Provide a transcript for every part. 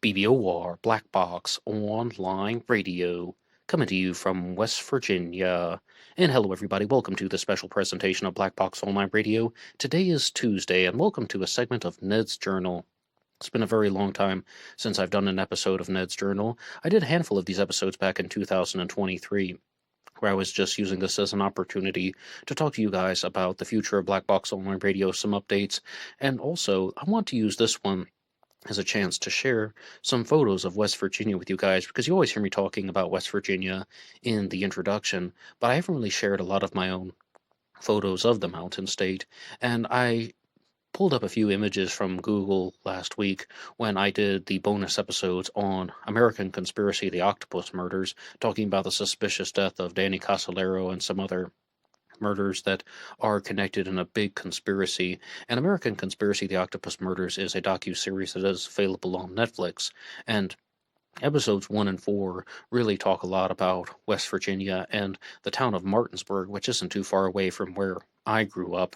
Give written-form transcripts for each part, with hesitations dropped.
BBOR Blackbox Online Radio, coming to you from West Virginia. And hello, everybody. Welcome to the special presentation of Blackbox Online Radio. Today is Tuesday, and welcome to a segment of Ned's Journal. It's been a very long time since I've done an episode of Ned's Journal. I did a handful of these episodes back in 2023, where I was just using this as an opportunity to talk to you guys about the future of Blackbox Online Radio, some updates, and also I want to use this one as a chance to share some photos of West Virginia with you guys, because you always hear me talking about West Virginia in the introduction, but I haven't really shared a lot of my own photos of the mountain state, and I pulled up a few images from Google last week when I did the bonus episodes on American Conspiracy, the Octopus Murders, talking about the suspicious death of Danny Casolaro and some other murders that are connected in a big conspiracy. And American Conspiracy, the Octopus Murders is a docu-series that is available on Netflix. And episodes 1 and 4 really talk a lot about West Virginia and the town of Martinsburg, which isn't too far away from where I grew up.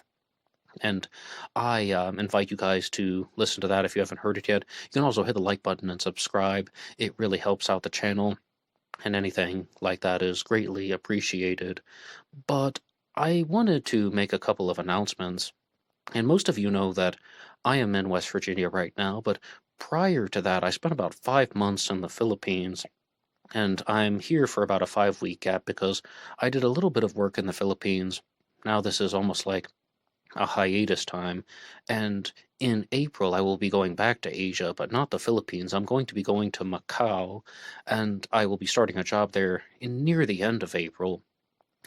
And I invite you guys to listen to that if you haven't heard it yet. You can also hit the like button and subscribe. It really helps out the channel, and anything like that is greatly appreciated. But I wanted to make a couple of announcements, and most of you know that I am in West Virginia right now, but prior to that, I spent about 5 months in the Philippines, and I'm here for about a 5-week gap because I did a little bit of work in the Philippines. Now this is almost like a hiatus time, and in April I will be going back to Asia, but not the Philippines. I'm going to be going to Macau, and I will be starting a job there in near the end of April.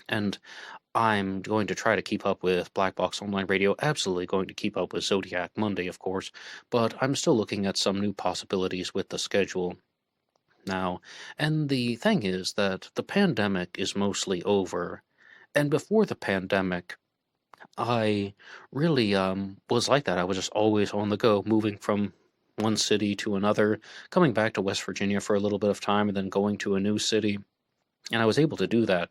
And I'm going to try to keep up with Blackbox Online Radio, absolutely going to keep up with Zodiac Monday, of course, but I'm still looking at some new possibilities with the schedule now. And the thing is that the pandemic is mostly over, and before the pandemic, I really was like that. I was just always on the go, moving from one city to another, coming back to West Virginia for a little bit of time, and then going to a new city. And I was able to do that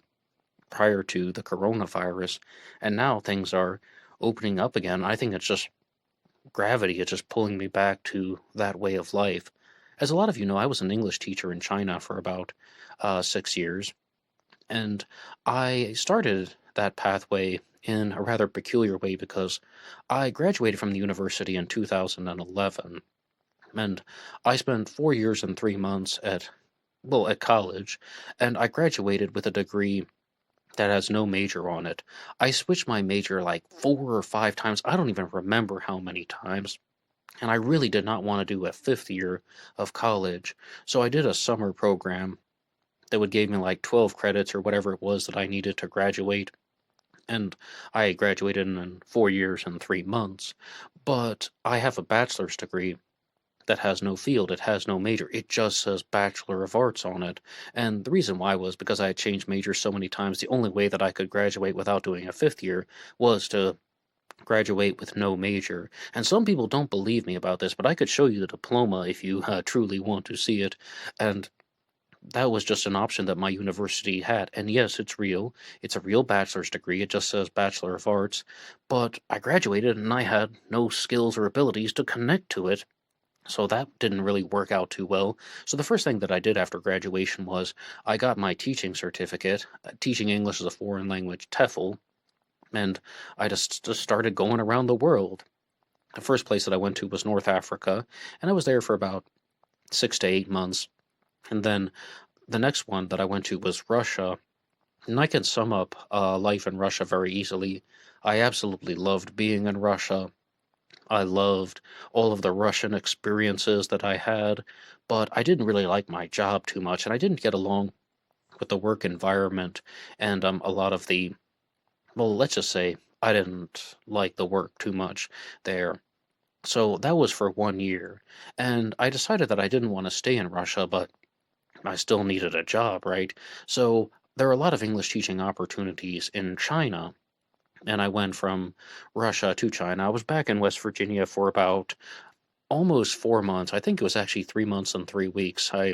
prior to the coronavirus, and now things are opening up again. I think it's just gravity. It's just pulling me back to that way of life. As a lot of you know, I was an English teacher in China for about 6 years, and I started that pathway in a rather peculiar way because I graduated from the university in 2011, and I spent 4 years and 3 months at college, and I graduated with a degree that has no major on it. I switched my major like 4 or 5 times. I don't even remember how many times. And I really did not want to do a 5th year of college. So I did a summer program that would give me like 12 credits or whatever it was that I needed to graduate. And I graduated in 4 years and 3 months. But I have a bachelor's degree that has no field, it has no major, it just says Bachelor of Arts on it. And the reason why was because I had changed majors so many times. The only way that I could graduate without doing a 5th year was to graduate with no major. And some people don't believe me about this, but I could show you the diploma if you truly want to see it. And that was just an option that my university had. And yes, it's real. It's a real bachelor's degree. It just says Bachelor of Arts. But I graduated and I had no skills or abilities to connect to it. So that didn't really work out too well. So the first thing that I did after graduation was I got my teaching certificate, teaching English as a foreign language, TEFL, and I just started going around the world. The first place that I went to was North Africa, and I was there for about 6 to 8 months. And then the next one that I went to was Russia, and I can sum up life in Russia very easily. I absolutely loved being in Russia. I loved all of the Russian experiences that I had, but I didn't really like my job too much, and I didn't get along with the work environment and a lot of the, well, let's just say I didn't like the work too much there. So that was for 1 year, and I decided that I didn't want to stay in Russia, but I still needed a job, right? So there are a lot of English teaching opportunities in China, and I went from Russia to China. I was back in West Virginia for about almost 4 months. I think it was actually 3 months and 3 weeks. I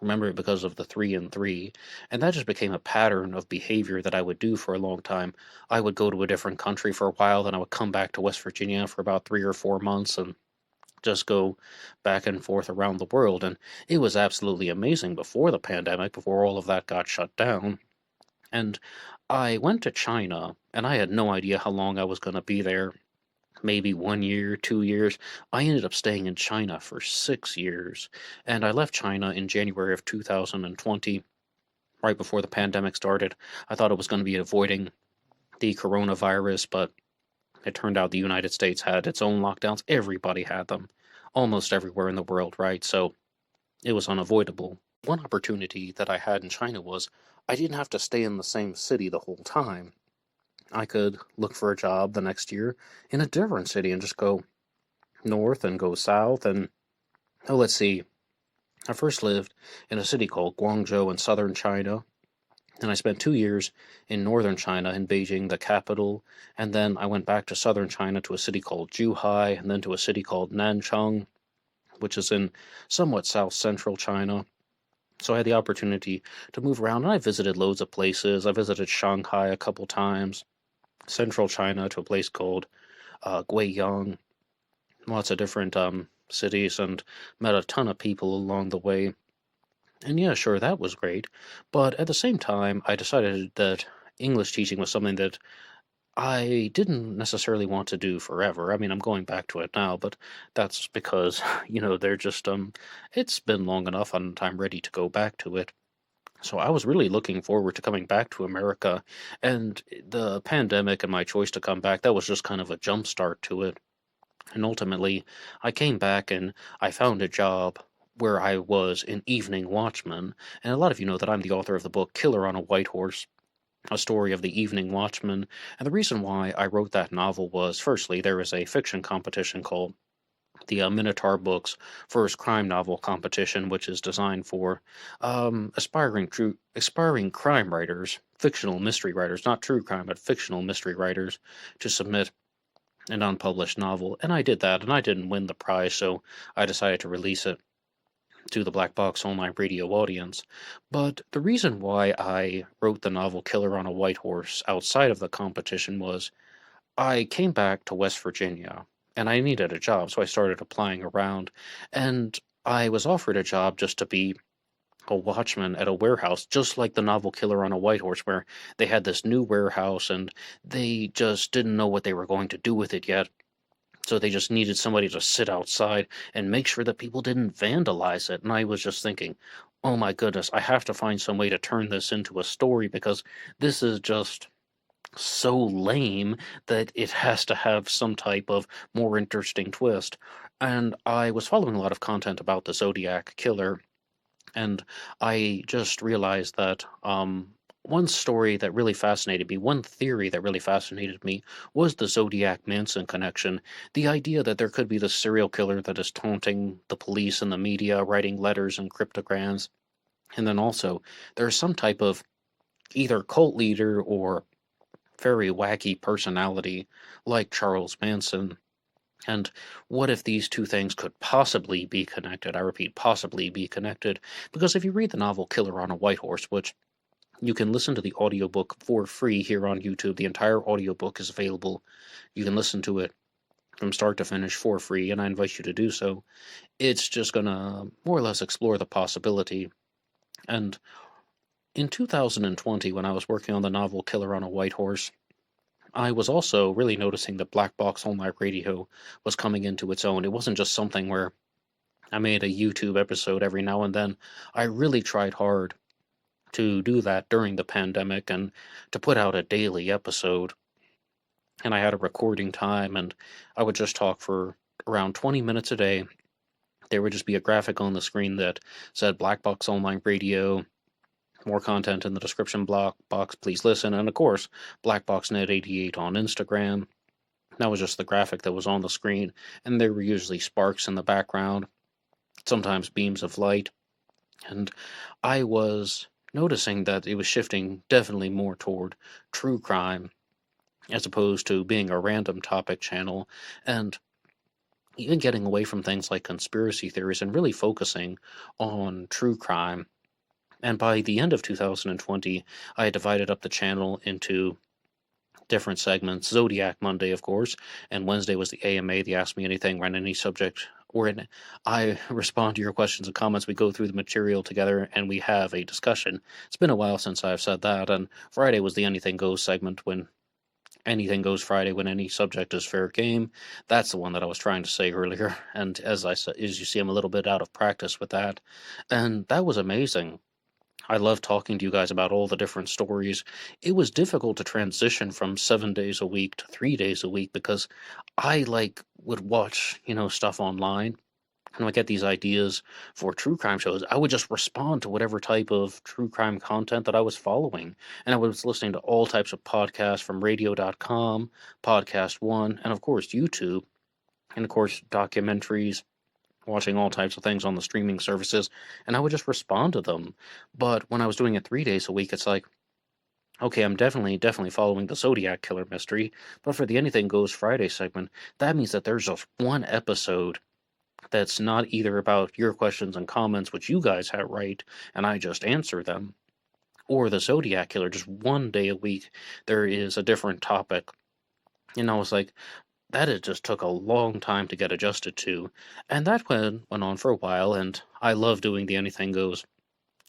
remember it because of the 3 and 3, and that just became a pattern of behavior that I would do for a long time. I would go to a different country for a while, then I would come back to West Virginia for about 3 or 4 months, and just go back and forth around the world. And it was absolutely amazing before the pandemic, before all of that got shut down. And I went to China, and I had no idea how long I was going to be there. Maybe 1 year, 2 years. I ended up staying in China for 6 years. And I left China in January of 2020, right before the pandemic started. I thought it was going to be avoiding the coronavirus, but it turned out the United States had its own lockdowns. Everybody had them, almost everywhere in the world, right? So it was unavoidable. One opportunity that I had in China was I didn't have to stay in the same city the whole time. I could look for a job the next year in a different city and just go north and go south. And oh, let's see. I first lived in a city called Guangzhou in southern China, and I spent 2 years in northern China in Beijing, the capital. And then I went back to southern China to a city called Zhuhai, and then to a city called Nanchang, which is in somewhat south central China. So I had the opportunity to move around, and I visited loads of places. I visited Shanghai a couple times, central China to a place called Guiyang, lots of different cities, and met a ton of people along the way. And yeah, sure, that was great. But at the same time, I decided that English teaching was something that I didn't necessarily want to do forever. I mean, I'm going back to it now, but that's because, they're just, it's been long enough and I'm ready to go back to it. So I was really looking forward to coming back to America, and the pandemic and my choice to come back, that was just kind of a jump start to it. And ultimately, I came back and I found a job where I was an evening watchman. And a lot of you know that I'm the author of the book Killer on a White Horse, a story of the evening watchman. And the reason why I wrote that novel was, firstly, there is a fiction competition called the Minotaur Books First Crime Novel Competition, which is designed for aspiring crime writers, fictional mystery writers, not true crime, but fictional mystery writers, to submit an unpublished novel. And I did that, and I didn't win the prize, so I decided to release it to the Blackbox Online Radio audience. But the reason why I wrote the novel Killer on a White Horse outside of the competition was I came back to West Virginia and I needed a job, so I started applying around, and I was offered a job just to be a watchman at a warehouse, just like the novel Killer on a White Horse, where they had this new warehouse and they just didn't know what they were going to do with it yet. So they just needed somebody to sit outside and make sure that people didn't vandalize it. And I was just thinking, oh my goodness, I have to find some way to turn this into a story because this is just so lame that it has to have some type of more interesting twist. And I was following a lot of content about the Zodiac Killer, and I just realized that one story that really fascinated me, one theory that really fascinated me, was the Zodiac Manson connection. The idea that there could be this serial killer that is taunting the police and the media, writing letters and cryptograms. And then also, there's some type of either cult leader or very wacky personality like Charles Manson. And what if these two things could possibly be connected? I repeat, possibly be connected. Because if you read the novel Killer on a White Horse, which you can listen to the audiobook for free here on YouTube, the entire audiobook is available. You can listen to it from start to finish for free, and I invite you to do so. It's just going to more or less explore the possibility. And in 2020, when I was working on the novel Killer on a White Horse, I was also really noticing that BlackBoxOnlineRadio was coming into its own. It wasn't just something where I made a YouTube episode every now and then. I really tried hard to do that during the pandemic and to put out a daily episode. And I had a recording time, and I would just talk for around 20 minutes a day. There would just be a graphic on the screen that said Blackbox Online Radio, more content in the description box, please listen. And of course, BlackBoxNet88 on Instagram. That was just the graphic that was on the screen. And there were usually sparks in the background, sometimes beams of light. And I was noticing that it was shifting definitely more toward true crime as opposed to being a random topic channel. And even getting away from things like conspiracy theories and really focusing on true crime. And by the end of 2020, I had divided up the channel into different segments. Zodiac Monday, of course, and Wednesday was the AMA, the Ask Me Anything, around any subject. Wherein I respond to your questions and comments. We go through the material together and we have a discussion. It's been a while since I've said that, and Friday was the Anything Goes segment, when anything goes Friday, when any subject is fair game. That's the one that I was trying to say earlier, and as I said, as you see, I'm a little bit out of practice with that, and that was amazing. I love talking to you guys about all the different stories. It was difficult to transition from 7 days a week to 3 days a week because I would watch, stuff online, and I get these ideas for true crime shows. I would just respond to whatever type of true crime content that I was following. And I was listening to all types of podcasts, from radio.com, Podcast One, and of course YouTube, and of course documentaries, watching all types of things on the streaming services, and I would just respond to them. But when I was doing it 3 days a week, it's like, okay, I'm definitely following the Zodiac Killer mystery, but for the Anything Goes Friday segment, that means that there's just one episode that's not either about your questions and comments, which you guys have right, and I just answer them, or the Zodiac Killer. Just one day a week, there is a different topic. And I was like, that it just took a long time to get adjusted to, and that went on for a while, and I love doing the Anything Goes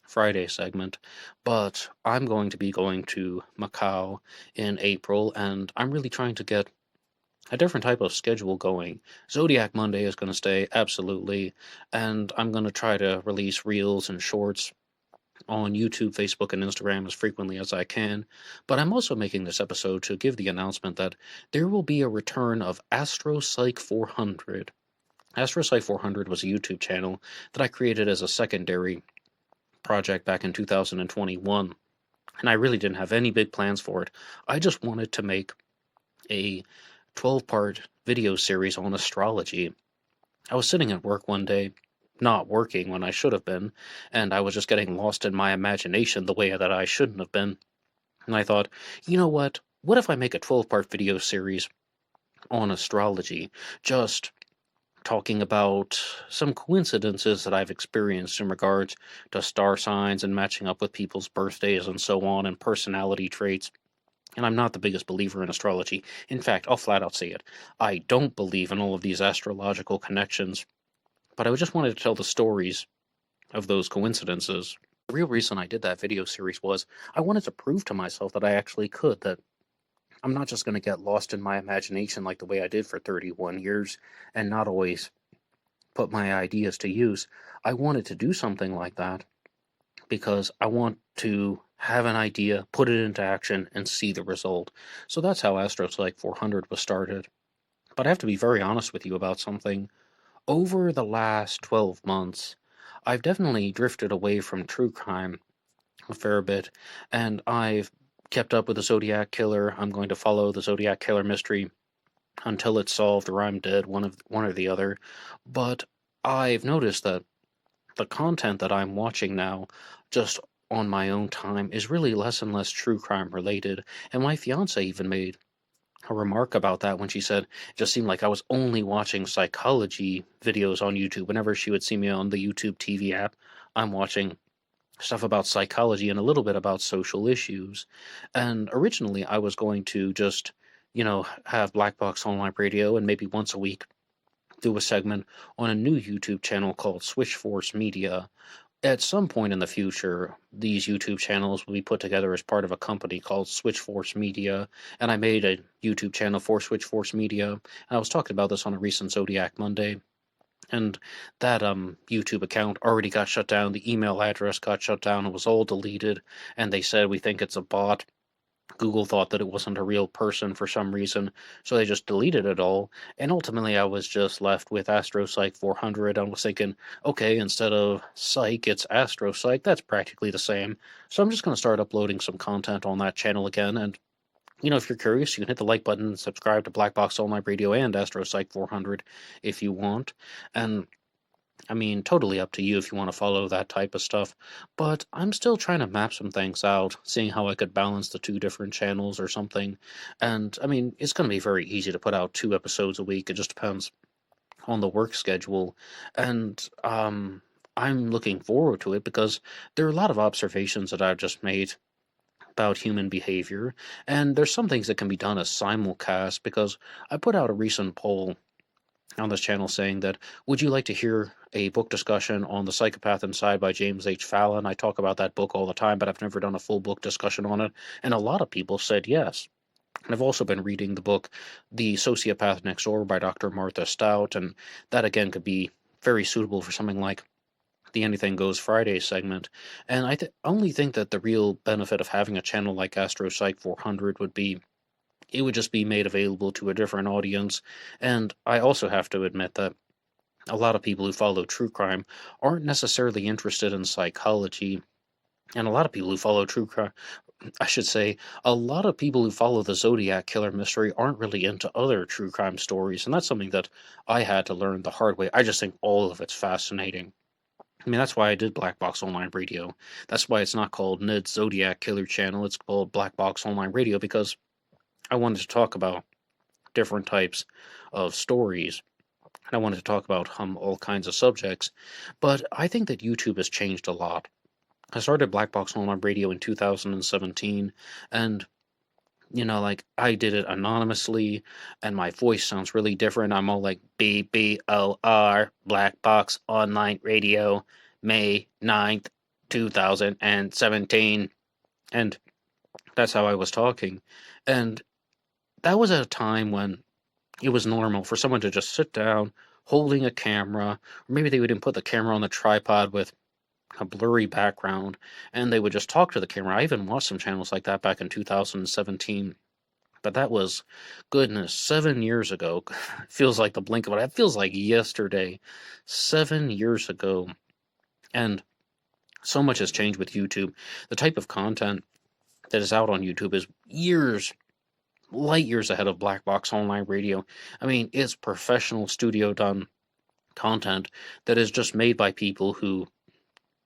Friday segment, but I'm going to be going to Macau in April, and I'm really trying to get a different type of schedule going. Zodiac Monday is going to stay, absolutely, and I'm going to try to release reels and shorts on YouTube, Facebook, and Instagram as frequently as I can. But I'm also making this episode to give the announcement that there will be a return of AstroPsych 400. AstroPsych 400 was a YouTube channel that I created as a secondary project back in 2021, and I really didn't have any big plans for it. I just wanted to make a 12-part video series on astrology. I was sitting at work one day, not working when I should have been, and I was just getting lost in my imagination the way that I shouldn't have been. And I thought, you know what? What if I make a 12-part video series on astrology, just talking about some coincidences that I've experienced in regards to star signs and matching up with people's birthdays and so on, and personality traits. And I'm not the biggest believer in astrology. In fact, I'll flat out say it. I don't believe in all of these astrological connections, but I just wanted to tell the stories of those coincidences. The real reason I did that video series was I wanted to prove to myself that I actually could, that I'm not just going to get lost in my imagination like the way I did for 31 years and not always put my ideas to use. I wanted to do something like that because I want to have an idea, put it into action, and see the result. So that's how AstroPsych 400 was started. But I have to be very honest with you about something. Over the last 12 months, I've definitely drifted away from true crime a fair bit, and I've kept up with the Zodiac Killer. I'm going to follow the Zodiac Killer mystery until it's solved or I'm dead, one or the other. But I've noticed that the content that I'm watching now, just on my own time, is really less and less true crime related. And my fiance even made a remark about that when she said it just seemed like I was only watching psychology videos on YouTube. Whenever she would see me on the YouTube TV app, I'm watching stuff about psychology and a little bit about social issues. And originally I was going to just, have Blackbox Online Radio and maybe once a week do a segment on a new YouTube channel called Switchforce Media. At some point in the future, these YouTube channels will be put together as part of a company called Switchforce Media, and I made a YouTube channel for Switchforce Media, and I was talking about this on a recent Zodiac Monday, and that YouTube account already got shut down. The email address got shut down. It was all deleted, and they said, we think it's a bot. Google thought that it wasn't a real person for some reason, so they just deleted it all. And ultimately, I was just left with AstroPsych 400. I was thinking, okay, instead of Psych, it's AstroPsych. That's practically the same. So I'm just going to start uploading some content on that channel again. And, if you're curious, you can hit the like button and subscribe to Blackbox Online Radio and AstroPsych 400 if you want. And totally up to you if you want to follow that type of stuff, but I'm still trying to map some things out, seeing how I could balance the two different channels or something. And, it's going to be very easy to put out 2 episodes a week. It just depends on the work schedule. And, I'm looking forward to it because there are a lot of observations that I've just made about human behavior, and there's some things that can be done as simulcast because I put out a recent poll on this channel saying that, would you like to hear a book discussion on The Psychopath Inside by James H. Fallon? I talk about that book all the time, but I've never done a full book discussion on it, and a lot of people said yes. And I've also been reading the book The Sociopath Next Door by Dr. Martha Stout, and that again could be very suitable for something like the Anything Goes Friday segment. And I only think that the real benefit of having a channel like Astro Psych 400 would be it would just be made available to a different audience. And I also have to admit that a lot of people who follow true crime aren't necessarily interested in psychology. And a lot of people who follow true crime, I should say, a lot of people who follow the Zodiac Killer mystery aren't really into other true crime stories. And that's something that I had to learn the hard way. I just think all of it's fascinating. I mean, that's why I did Blackbox Online Radio. That's why it's not called Ned's Zodiac Killer Channel. It's called Blackbox Online Radio because I wanted to talk about different types of stories. And I wanted to talk about all kinds of subjects. But I think that YouTube has changed a lot. I started Blackbox Online Radio in 2017, and like I did it anonymously, and my voice sounds really different. I'm all like BBOR Blackbox Online Radio, May 9th, 2017, and that's how I was talking. And that was at a time when it was normal for someone to just sit down holding a camera, or maybe they would even put the camera on the tripod with a blurry background, and they would just talk to the camera. I even watched some channels like that back in 2017, but that was, goodness, 7 years ago. Feels like the blink of an eye. It feels like yesterday. 7 years ago. And so much has changed with YouTube. The type of content that is out on YouTube is light years ahead of Blackbox Online Radio. I mean, it's professional studio done content that is just made by people who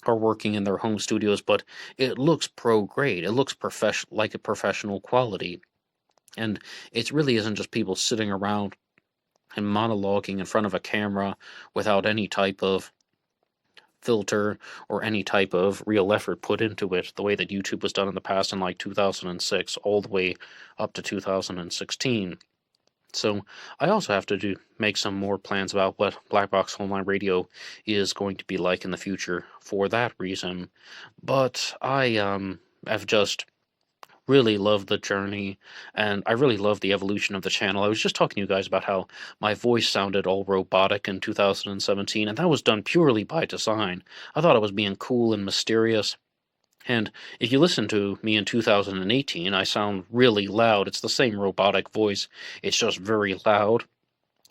are working in their home studios, but it looks pro-grade. It looks like a professional quality. And it really isn't just people sitting around and monologuing in front of a camera without any type of filter or any type of real effort put into it, the way that YouTube was done in the past in like 2006 all the way up to 2016. So I also have to make some more plans about what Blackbox Online Radio is going to be like in the future for that reason. But I have just really loved the journey, and I really love the evolution of the channel. I was just talking to you guys about how my voice sounded all robotic in 2017, and that was done purely by design. I thought I was being cool and mysterious. And if you listen to me in 2018, I sound really loud. It's the same robotic voice. It's just very loud.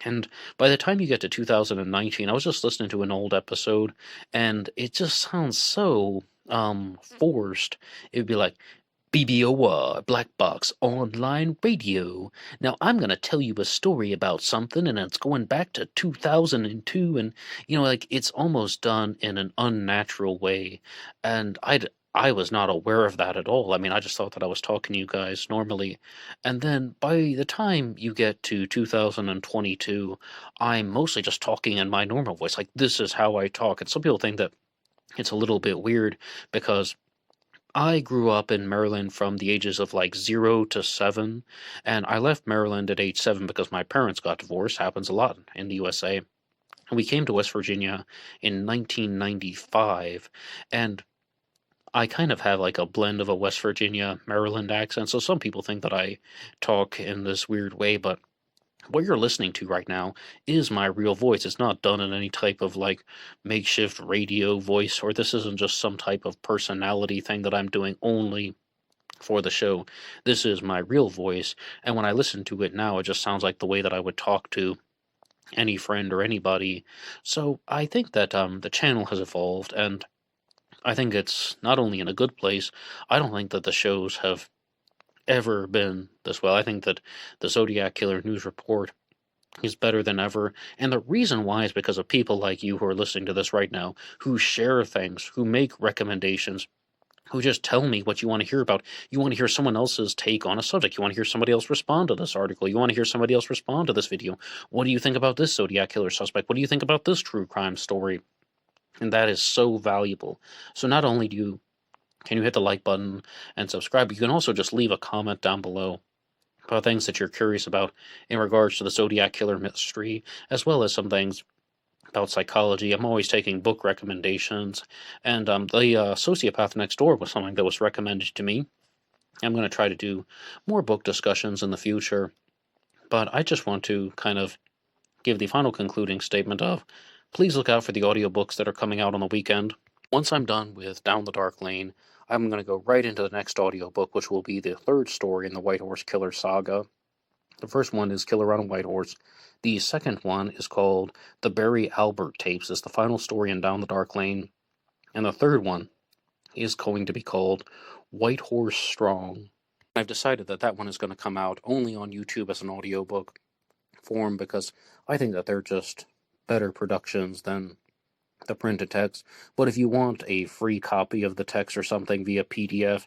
And by the time you get to 2019, I was just listening to an old episode, and it just sounds so forced. It would be like, BBOR Blackbox Online Radio. Now I'm gonna tell you a story about something, and it's going back to 2002, and like it's almost done in an unnatural way, and I was not aware of that at all. I mean, I just thought that I was talking to you guys normally, and then by the time you get to 2022, I'm mostly just talking in my normal voice. Like, this is how I talk, and some people think that it's a little bit weird because I grew up in Maryland from the ages of like 0 to 7, and I left Maryland at age 7 because my parents got divorced. Happens a lot in the USA. And we came to West Virginia in 1995, and I kind of have like a blend of a West Virginia Maryland accent, so some people think that I talk in this weird way, but what you're listening to right now is my real voice. It's not done in any type of like makeshift radio voice, or this isn't just some type of personality thing that I'm doing only for the show. This is my real voice, and when I listen to it now, it just sounds like the way that I would talk to any friend or anybody. So I think that the channel has evolved, and I think it's not only in a good place. I don't think that the shows have ever been this well. I think that the Zodiac Killer News Report is better than ever, and the reason why is because of people like you who are listening to this right now, who share things, who make recommendations, who just tell me what you want to hear about. You want to hear someone else's take on a subject. You want to hear somebody else respond to this article. You want to hear somebody else respond to this video. What do you think about this Zodiac Killer suspect? What do you think about this true crime story? And that is so valuable. So not only do you can you hit the like button and subscribe? You can also just leave a comment down below about things that you're curious about in regards to the Zodiac Killer mystery, as well as some things about psychology. I'm always taking book recommendations, and the Sociopath Next Door was something that was recommended to me. I'm going to try to do more book discussions in the future, but I just want to kind of give the final concluding statement of please look out for the audiobooks that are coming out on the weekend. Once I'm done with Down the Dark Lane, I'm going to go right into the next audiobook, which will be the third story in the White Horse Killer saga. The first one is Killer on a White Horse. The second one is called The Barry Albert Tapes. It's the final story in Down the Dark Lane. And the third one is going to be called White Horse Strong. I've decided that that one is going to come out only on YouTube as an audiobook form because I think that they're just better productions than the printed text. But if you want a free copy of the text or something via PDF,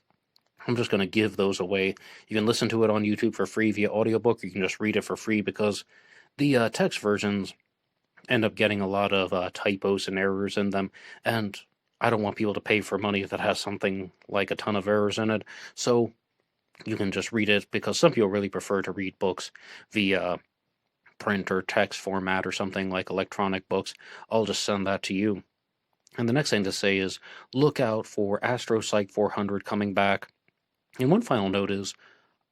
I'm just going to give those away. You can listen to it on YouTube for free via audiobook, or you can just read it for free because the text versions end up getting a lot of typos and errors in them, and I don't want people to pay for money that has something like a ton of errors in it. So you can just read it because some people really prefer to read books via print or text format or something like electronic books. I'll just send that to you. And the next thing to say is look out for Astro Psych 400 coming back. And one final note is,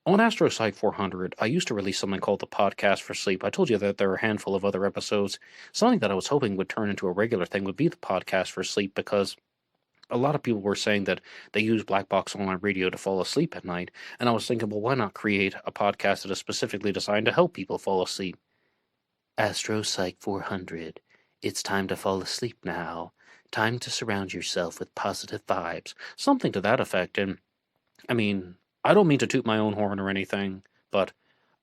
on Astro Psych 400, I used to release something called the Podcast for Sleep. I told you that there are a handful of other episodes. Something that I was hoping would turn into a regular thing would be the Podcast for Sleep, because a lot of people were saying that they use Blackbox Online Radio to fall asleep at night, and I was thinking, well, why not create a podcast that is specifically designed to help people fall asleep? Astro Psych 400. It's time to fall asleep now. Time to surround yourself with positive vibes. Something to that effect, and I mean, I don't mean to toot my own horn or anything, but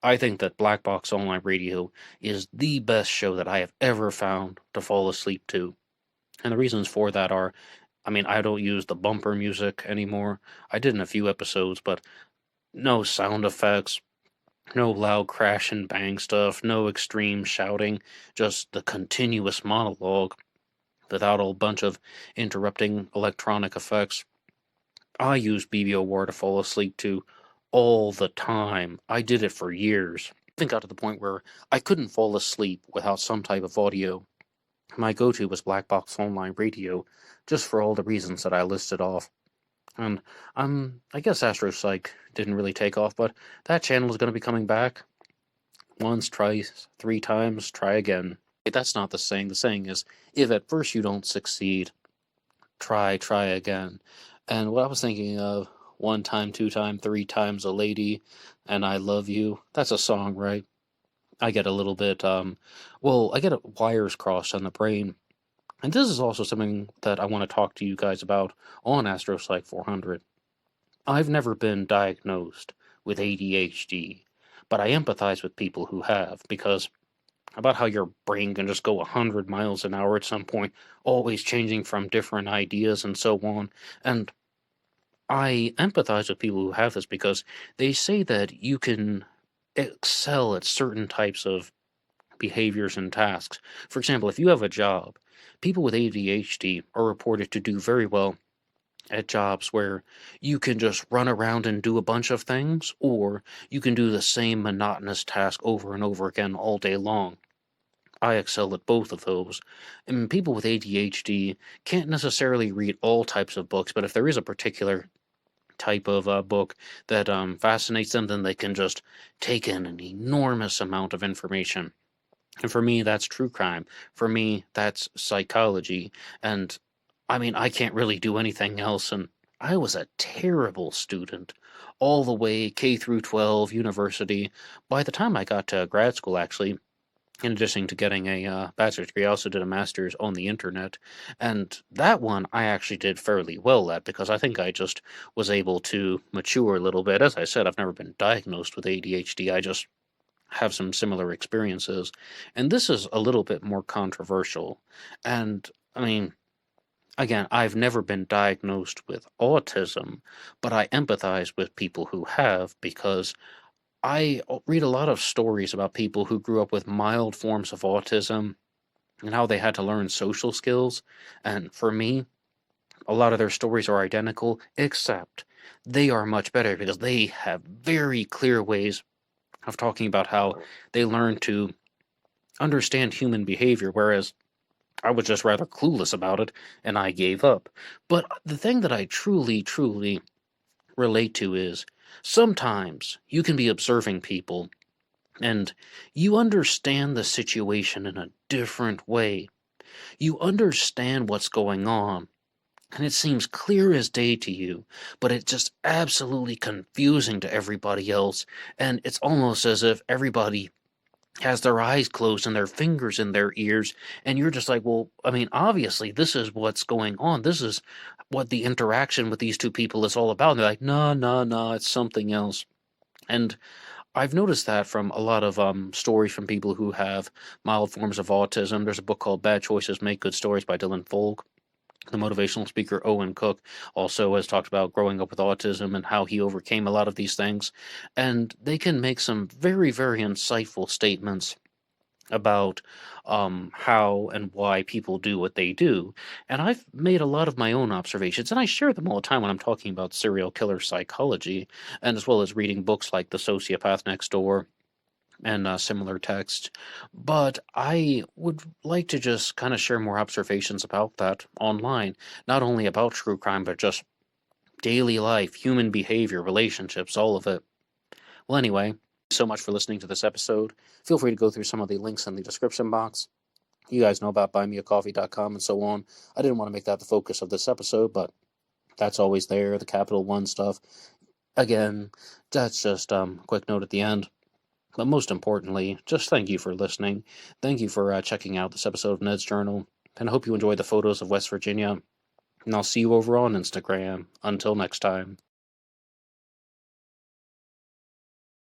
I think that Blackbox Online Radio is the best show that I have ever found to fall asleep to. And the reasons for that are, I mean, I don't use the bumper music anymore. I did in a few episodes, but no sound effects, no loud crash and bang stuff, no extreme shouting, just the continuous monologue without a bunch of interrupting electronic effects. I use BBOR to fall asleep to all the time. I did it for years. I even got to the point where I couldn't fall asleep without some type of audio. My go-to was Blackbox Online Radio, just for all the reasons that I listed off. And I guess Astro Psych didn't really take off, but that channel is going to be coming back. Once, twice, 3 times, try again. That's not the saying. The saying is, if at first you don't succeed, try again. And what I was thinking of, 1 time, 2 time, 3 times a lady, and I love you. That's a song, right? I get a little bit, I get wires crossed on the brain. And this is also something that I want to talk to you guys about on Astro Psych 400. I've never been diagnosed with ADHD, but I empathize with people who have, because about how your brain can just go 100 miles an hour at some point, always changing from different ideas and so on. And I empathize with people who have this because they say that you can excel at certain types of behaviors and tasks. For example, if you have a job, people with ADHD are reported to do very well at jobs where you can just run around and do a bunch of things, or you can do the same monotonous task over and over again all day long. I excel at both of those. And people with ADHD can't necessarily read all types of books, but if there is a particular type of book that fascinates them, then they can just take in an enormous amount of information. And for me, that's true crime. For me, that's psychology. And I mean, I can't really do anything else. And I was a terrible student all the way K through 12, university. By the time I got to grad school, actually, in addition to getting a bachelor's degree, I also did a master's on the internet. And that one I actually did fairly well at because I think I just was able to mature a little bit. As I said, I've never been diagnosed with ADHD. I just have some similar experiences. And this is a little bit more controversial. And I mean, again, I've never been diagnosed with autism, but I empathize with people who have because I read a lot of stories about people who grew up with mild forms of autism and how they had to learn social skills. And for me, A lot of their stories are identical, except they are much better because they have very clear ways of talking about how they learn to understand human behavior, whereas I was just rather clueless about it and I gave up. But the thing that I truly relate to is sometimes you can be observing people and you understand the situation in a different way. You understand what's going on, and it seems clear as day to you, but it's just absolutely confusing to everybody else, and it's almost as if everybody has their eyes closed and their fingers in their ears, and you're just like, well, I mean, obviously, this is what's going on. This is what the interaction with these two people is all about. And they're like, no, no, no, it's something else. And I've noticed that from a lot of stories from people who have mild forms of autism. There's a book called Bad Choices Make Good Stories by Dylan Folk. The motivational speaker Owen Cook also has talked about growing up with autism and how he overcame a lot of these things. And they can make some very insightful statements about how and why people do what they do. And I've made a lot of my own observations, and I share them all the time when I'm talking about serial killer psychology, and as well as reading books like The Sociopath Next Door and similar text. But I would like to just kind of share more observations about that online, not only about true crime, but just daily life, human behavior, relationships, all of it. Well, anyway, thank you so much for listening to this episode. Feel free to go through some of the links in the description box. You guys know about BuyMeACoffee.com and so on. I didn't want to make that the focus of this episode, but that's always there, the Capital One stuff. Again, that's just a quick note at the end. But most importantly, just thank you for listening. Thank you for checking out this episode of Ned's Journal, and I hope you enjoyed the photos of West Virginia. And I'll see you over on Instagram. Until next time.